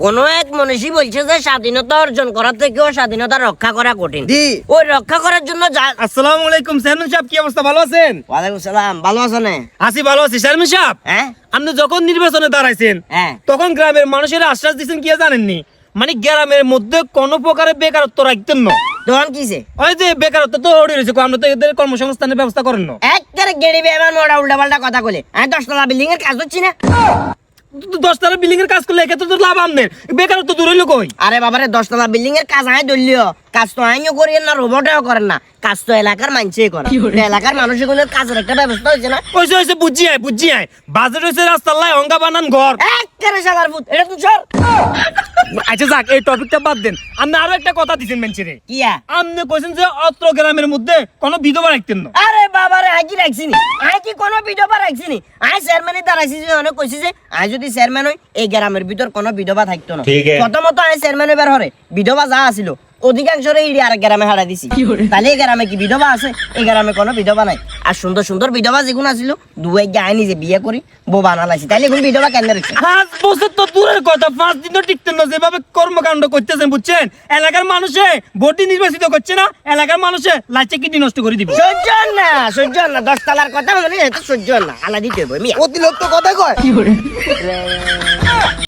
কোন এক মনীষী বলছে যে স্বাধীনতা অর্জন করার থেকেও স্বাধীনতা রক্ষা করা কঠিন। ওই রক্ষা করার জন্য আসসালামু আলাইকুম চেয়ারম্যান সাহেব, কি অবস্থা? ভালো আছেন? ওয়ালাইকুম সালাম। ভালো আছেন? আছি, ভালো আছি। চেয়ারম্যান সাহেব, হ্যাঁ আপনি যখন নির্বাচনে দাঁড়াইছেন হ্যাঁ তখন গ্রামের মানুষের আশ্বাস দিচ্ছেন কি জানেননি? মানে গ্রামের মধ্যে কোনো প্রকারের বেকারত্ব রাখতেন না। তখন কিছে ওই যে বেকারত্ব তো ওড়ে রয়েছে, আপনি তো এদের কর্মসংস্থানের ব্যবস্থা করেন না। একবারে গেড়ি বেমান ওরা উল্টা পাল্টা কথা বলে। আমি 10 তলা বিল্ডিং এর কাজ হচ্ছি না। 10 তলা বিল্ডিং এর কাজ করলে এক্ষেত্রে তো লাভ আপনার, বেকারত্ব দূর হইলো কই? আরে বাবারে 10 তলা বিল্ডিং এর কাজ আয় ধরলিও, কাজ তো আইও করেন না, রোবটও করেন না, কাজ তো এলাকার মানুষই করে। এলাকার মানুষের কোনো কাজের একটা ব্যবস্থা হয়েছে না। হয়েছে বুঝি আয় বাজেট হয়েছে রাস্তার লাই অঙ্গা বানান ঘর। একবারে শালার ভূত, এটা তুমি সর। আচ্ছা যাক, এই টপিকটা বাদ দেন। আপনি আরো একটা কথা দিচ্ছেন মেনচিরে, কিয়া? আপনি কইছেন যে অত্র গ্রামের মধ্যে কোনো বিধবা রাখতেন না। আরে বাবারে আই কি রাখছিনি, আই কি কোনো বিধবা রাখছিনি? আই চেয়ারম্যানই দাঁড়াইছি যে অনেক কইছি যে আই যদি চেয়ারম্যান হই এই গ্রামের ভিতর কোনো বিধবা থাকতো না। প্রথমত আই চেয়ারম্যান এবার হরে বিধবা যা আছিল অধিকাংশরে ইডি আর গ্রামে হারা দিছি। তাহলে এই গ্রামে কি বিধবা আছে? এই গ্রামে কোনো বিধবা নাই। আর সুন্দর সুন্দর বিধবা যেগুলো আছিল দুই আই নিজে বিয়ে করি বউ বানালাইছি। তাইলে এখন বিধবা কেন রেখেছি? 5 বছর তো দূরের কথা, 5 দিন তো টিকতেন না। যেভাবে কর্মকাণ্ড করতেছেন বুঝছেন, এলাকার মানুষে ভোটই নির্বাচিত করছে না, এলাকার মানুষে লাইচে কিডনি নষ্ট করে দিবে। সহ্য না, সহ্য না। 10 তলার কথা মানে এটা সহ্য না, আলা দিতে হবে। অতিরিক্ত কথা কয়।